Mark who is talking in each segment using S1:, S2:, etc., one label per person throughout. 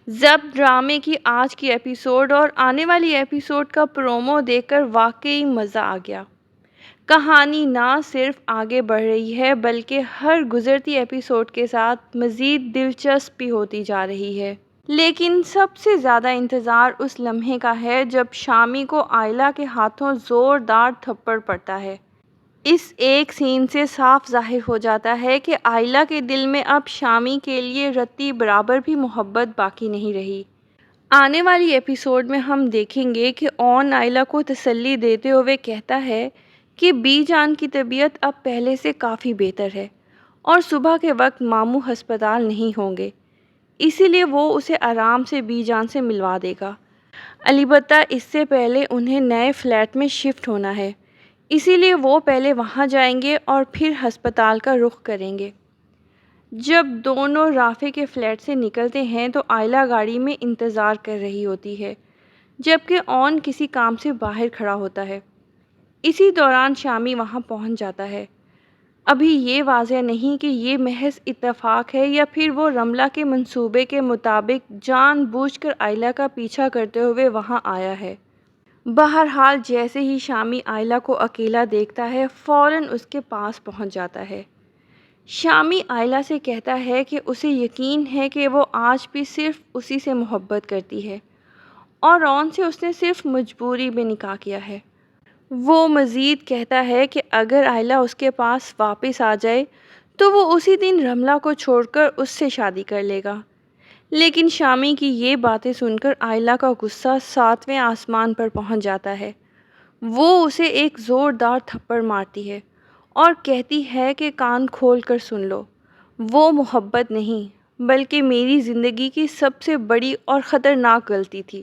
S1: ضبط ڈرامے کی آج کی ایپیسوڈ اور آنے والی ایپیسوڈ کا پرومو دیکھ کر واقعی مزہ آ گیا۔ کہانی نہ صرف آگے بڑھ رہی ہے بلکہ ہر گزرتی ایپیسوڈ کے ساتھ مزید دلچسپ بھی ہوتی جا رہی ہے۔ لیکن سب سے زیادہ انتظار اس لمحے کا ہے جب شامی کو آئلہ کے ہاتھوں زوردار تھپڑ پڑتا ہے۔ اس ایک سین سے صاف ظاہر ہو جاتا ہے کہ آئلہ کے دل میں اب شامی کے لیے رتی برابر بھی محبت باقی نہیں رہی۔ آنے والی ایپیسوڈ میں ہم دیکھیں گے کہ اون آئلہ کو تسلی دیتے ہوئے کہتا ہے کہ بی جان کی طبیعت اب پہلے سے کافی بہتر ہے اور صبح کے وقت ماموں ہسپتال نہیں ہوں گے، اسی لیے وہ اسے آرام سے بی جان سے ملوا دے گا۔ البتہ اس سے پہلے انہیں نئے فلیٹ میں شفٹ ہونا ہے، اسی لیے وہ پہلے وہاں جائیں گے اور پھر ہسپتال کا رخ کریں گے۔ جب دونوں رافع کے فلیٹ سے نکلتے ہیں تو آئلہ گاڑی میں انتظار کر رہی ہوتی ہے جبکہ اون کسی کام سے باہر کھڑا ہوتا ہے۔ اسی دوران شامی وہاں پہنچ جاتا ہے۔ ابھی یہ واضح نہیں کہ یہ محض اتفاق ہے یا پھر وہ رملہ کے منصوبے کے مطابق جان بوجھ کر آئلہ کا پیچھا کرتے ہوئے وہاں آیا ہے۔ بہرحال جیسے ہی شامی آئلہ کو اکیلا دیکھتا ہے فوراً اس کے پاس پہنچ جاتا ہے۔ شامی آئلہ سے کہتا ہے کہ اسے یقین ہے کہ وہ آج بھی صرف اسی سے محبت کرتی ہے اور اون سے اس نے صرف مجبوری میں نکاح کیا ہے۔ وہ مزید کہتا ہے کہ اگر آئلہ اس کے پاس واپس آ جائے تو وہ اسی دن رملہ کو چھوڑ کر اس سے شادی کر لے گا۔ لیکن شامی کی یہ باتیں سن کر آئلہ کا غصہ 7ویں آسمان پر پہنچ جاتا ہے۔ وہ اسے ایک زوردار تھپڑ مارتی ہے اور کہتی ہے کہ کان کھول کر سن لو، وہ محبت نہیں بلکہ میری زندگی کی سب سے بڑی اور خطرناک غلطی تھی۔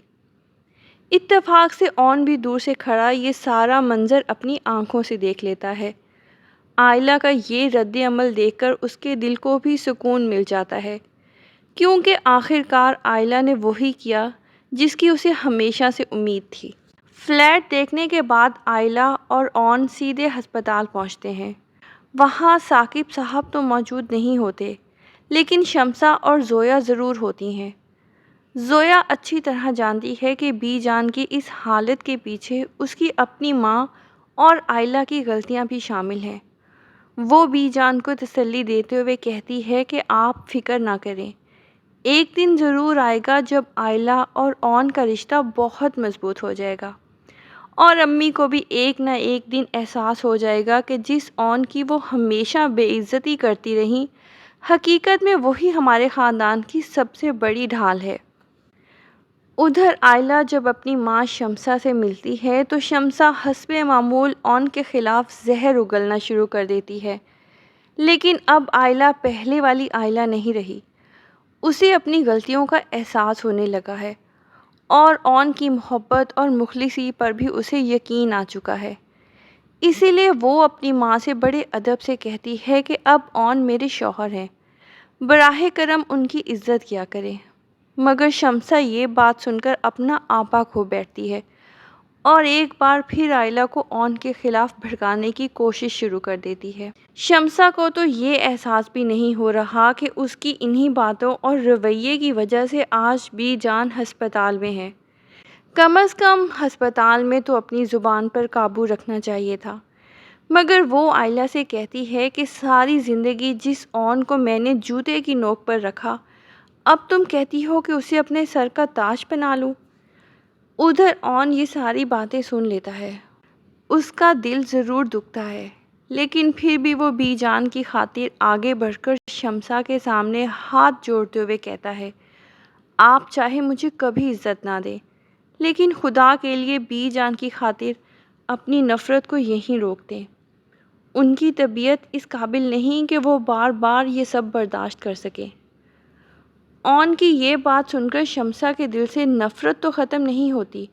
S1: اتفاق سے اون بھی دور سے کھڑا یہ سارا منظر اپنی آنکھوں سے دیکھ لیتا ہے۔ آئلہ کا یہ رد عمل دیکھ کر اس کے دل کو بھی سکون مل جاتا ہے، کیونکہ آخرکار آئلہ نے وہی کیا جس کی اسے ہمیشہ سے امید تھی۔ فلیٹ دیکھنے کے بعد آئلہ اور اون سیدھے ہسپتال پہنچتے ہیں۔ وہاں ثاقب صاحب تو موجود نہیں ہوتے لیکن شمسہ اور زویا ضرور ہوتی ہیں۔ زویا اچھی طرح جانتی ہے کہ بی جان کی اس حالت کے پیچھے اس کی اپنی ماں اور آئلہ کی غلطیاں بھی شامل ہیں۔ وہ بی جان کو تسلی دیتے ہوئے کہتی ہے کہ آپ فکر نہ کریں، ایک دن ضرور آئے گا جب آئلہ اور اون کا رشتہ بہت مضبوط ہو جائے گا اور امی کو بھی ایک نہ ایک دن احساس ہو جائے گا کہ جس اون کی وہ ہمیشہ بے عزتی کرتی رہیں حقیقت میں وہی ہمارے خاندان کی سب سے بڑی ڈھال ہے۔ ادھر آئلہ جب اپنی ماں شمسہ سے ملتی ہے تو شمسہ حسب معمول اون کے خلاف زہر اگلنا شروع کر دیتی ہے، لیکن اب آئلہ پہلے والی آئلہ نہیں رہی۔ اسے اپنی غلطیوں کا احساس ہونے لگا ہے اور اون کی محبت اور مخلصی پر بھی اسے یقین آ چکا ہے۔ اسی لیے وہ اپنی ماں سے بڑے ادب سے کہتی ہے کہ اب اون میرے شوہر ہیں، براہ کرم ان کی عزت کیا کریں۔ مگر شمسہ یہ بات سن کر اپنا آپا کھو بیٹھتی ہے اور ایک بار پھر آئلہ کو اون کے خلاف بھڑکانے کی کوشش شروع کر دیتی ہے۔ شمسہ کو تو یہ احساس بھی نہیں ہو رہا کہ اس کی انہی باتوں اور رویے کی وجہ سے آج بھی جان ہسپتال میں ہے۔ کم از کم ہسپتال میں تو اپنی زبان پر قابو رکھنا چاہیے تھا۔ مگر وہ آئلہ سے کہتی ہے کہ ساری زندگی جس اون کو میں نے جوتے کی نوک پر رکھا، اب تم کہتی ہو کہ اسے اپنے سر کا تاج بنا لوں۔ ادھر اون یہ ساری باتیں سن لیتا ہے۔ اس کا دل ضرور دکھتا ہے لیکن پھر بھی وہ بی جان کی خاطر آگے بڑھ کر شمسہ کے سامنے ہاتھ جوڑتے ہوئے کہتا ہے، آپ چاہے مجھے کبھی عزت نہ دیں لیکن خدا کے لیے بی جان کی خاطر اپنی نفرت کو یہیں روک دیں۔ ان کی طبیعت اس قابل نہیں کہ وہ بار بار یہ سب برداشت کر سکے۔ اون کی یہ بات سن کر شمسہ کے دل سے نفرت تو ختم نہیں ہوتی،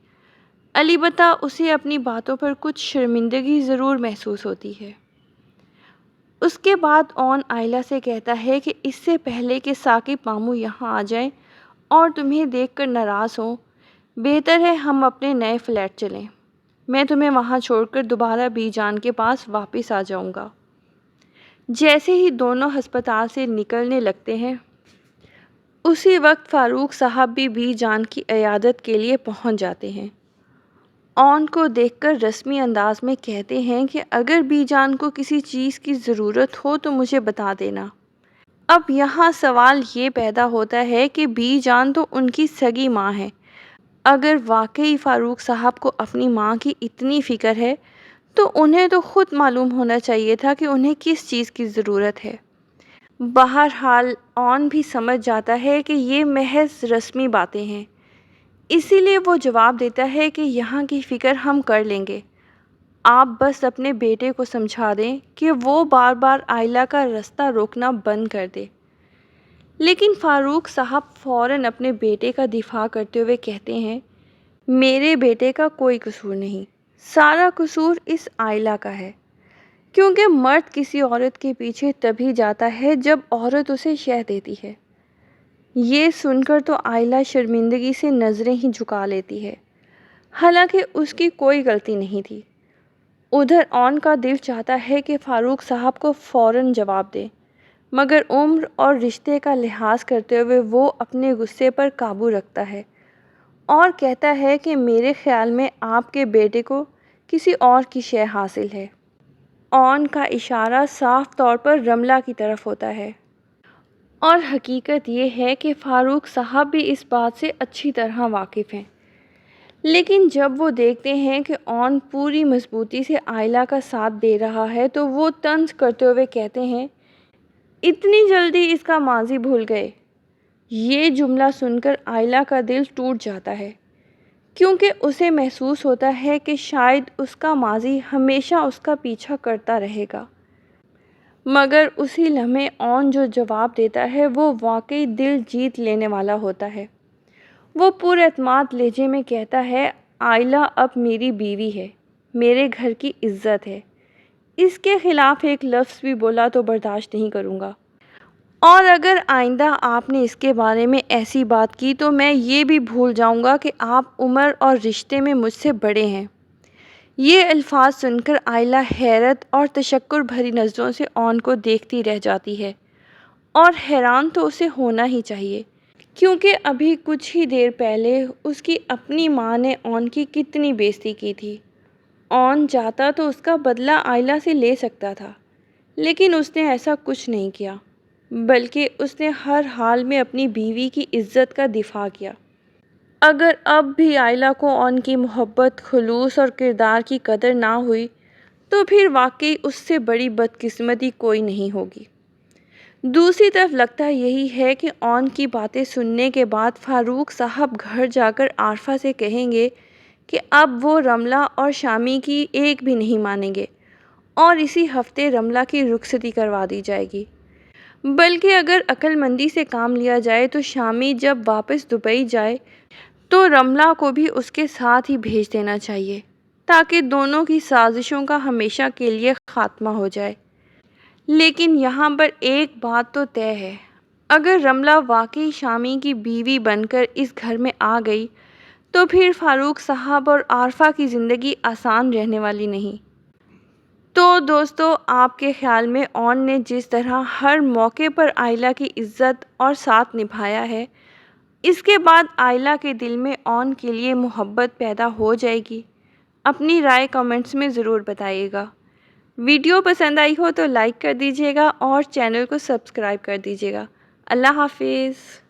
S1: البتہ اسے اپنی باتوں پر کچھ شرمندگی ضرور محسوس ہوتی ہے۔ اس کے بعد اون آئلہ سے کہتا ہے کہ اس سے پہلے کہ ثاقب ماموں یہاں آ جائیں اور تمہیں دیکھ کر ناراض ہوں، بہتر ہے ہم اپنے نئے فلیٹ چلیں، میں تمہیں وہاں چھوڑ کر دوبارہ بی جان کے پاس واپس آ جاؤں گا۔ جیسے ہی دونوں ہسپتال سے نکلنے لگتے ہیں اسی وقت فاروق صاحب بھی بی جان کی عیادت کے لیے پہنچ جاتے ہیں۔ اون کو دیکھ کر رسمی انداز میں کہتے ہیں کہ اگر بی جان کو کسی چیز کی ضرورت ہو تو مجھے بتا دینا۔ اب یہاں سوال یہ پیدا ہوتا ہے کہ بی جان تو ان کی سگی ماں ہے۔ اگر واقعی فاروق صاحب کو اپنی ماں کی اتنی فکر ہے تو انہیں تو خود معلوم ہونا چاہیے تھا کہ انہیں کس چیز کی ضرورت ہے۔ بہرحال اون بھی سمجھ جاتا ہے کہ یہ محض رسمی باتیں ہیں، اسی لیے وہ جواب دیتا ہے کہ یہاں کی فکر ہم کر لیں گے، آپ بس اپنے بیٹے کو سمجھا دیں کہ وہ بار بار آئلہ کا راستہ روکنا بند کر دے۔ لیکن فاروق صاحب فوراً اپنے بیٹے کا دفاع کرتے ہوئے کہتے ہیں، میرے بیٹے کا کوئی قصور نہیں، سارا قصور اس آئلہ کا ہے، کیونکہ مرد کسی عورت کے پیچھے تبھی جاتا ہے جب عورت اسے شہ دیتی ہے۔ یہ سن کر تو آئلہ شرمندگی سے نظریں ہی جھکا لیتی ہے، حالانکہ اس کی کوئی غلطی نہیں تھی۔ ادھر اون کا دل چاہتا ہے کہ فاروق صاحب کو فوراً جواب دے، مگر عمر اور رشتے کا لحاظ کرتے ہوئے وہ اپنے غصے پر قابو رکھتا ہے اور کہتا ہے کہ میرے خیال میں آپ کے بیٹے کو کسی اور کی شے حاصل ہے۔ اون کا اشارہ صاف طور پر رملہ کی طرف ہوتا ہے، اور حقیقت یہ ہے کہ فاروق صاحب بھی اس بات سے اچھی طرح واقف ہیں۔ لیکن جب وہ دیکھتے ہیں کہ اون پوری مضبوطی سے آئلہ کا ساتھ دے رہا ہے تو وہ طنز کرتے ہوئے کہتے ہیں، اتنی جلدی اس کا ماضی بھول گئے۔ یہ جملہ سن کر آئلہ کا دل ٹوٹ جاتا ہے، کیونکہ اسے محسوس ہوتا ہے کہ شاید اس کا ماضی ہمیشہ اس کا پیچھا کرتا رہے گا۔ مگر اسی لمحے اون جو جواب دیتا ہے وہ واقعی دل جیت لینے والا ہوتا ہے۔ وہ پورے اعتماد لہجے میں کہتا ہے، آئلہ اب میری بیوی ہے، میرے گھر کی عزت ہے، اس کے خلاف ایک لفظ بھی بولا تو برداشت نہیں کروں گا، اور اگر آئندہ آپ نے اس کے بارے میں ایسی بات کی تو میں یہ بھی بھول جاؤں گا کہ آپ عمر اور رشتے میں مجھ سے بڑے ہیں۔ یہ الفاظ سن کر آئلہ حیرت اور تشکر بھری نظروں سے اون کو دیکھتی رہ جاتی ہے، اور حیران تو اسے ہونا ہی چاہیے، کیونکہ ابھی کچھ ہی دیر پہلے اس کی اپنی ماں نے اون کی کتنی بےعزتی کی تھی۔ اون چاہتا تو اس کا بدلہ آئلہ سے لے سکتا تھا، لیکن اس نے ایسا کچھ نہیں کیا، بلکہ اس نے ہر حال میں اپنی بیوی کی عزت کا دفاع کیا۔ اگر اب بھی آئلہ کو اون کی محبت، خلوص اور کردار کی قدر نہ ہوئی تو پھر واقعی اس سے بڑی بدقسمتی کوئی نہیں ہوگی۔ دوسری طرف لگتا یہی ہے کہ اون کی باتیں سننے کے بعد فاروق صاحب گھر جا کر عارفہ سے کہیں گے کہ اب وہ رملہ اور شامی کی ایک بھی نہیں مانیں گے، اور اسی ہفتے رملہ کی رخصتی کروا دی جائے گی۔ بلکہ اگر عقل مندی سے کام لیا جائے تو شامی جب واپس دبئی جائے تو رملہ کو بھی اس کے ساتھ ہی بھیج دینا چاہیے، تاکہ دونوں کی سازشوں کا ہمیشہ کے لیے خاتمہ ہو جائے۔ لیکن یہاں پر ایک بات تو طے ہے، اگر رملہ واقعی شامی کی بیوی بن کر اس گھر میں آ گئی تو پھر فاروق صاحب اور عارفہ کی زندگی آسان رہنے والی نہیں۔ تو دوستو، آپ کے خیال میں اون نے جس طرح ہر موقع پر آئلہ کی عزت اور ساتھ نبھایا ہے، اس کے بعد آئلہ کے دل میں اون کے لیے محبت پیدا ہو جائے گی؟ اپنی رائے کمنٹس میں ضرور بتائیے گا۔ ویڈیو پسند آئی ہو تو لائک کر دیجیے گا اور چینل کو سبسکرائب کر دیجیے گا۔ اللہ حافظ۔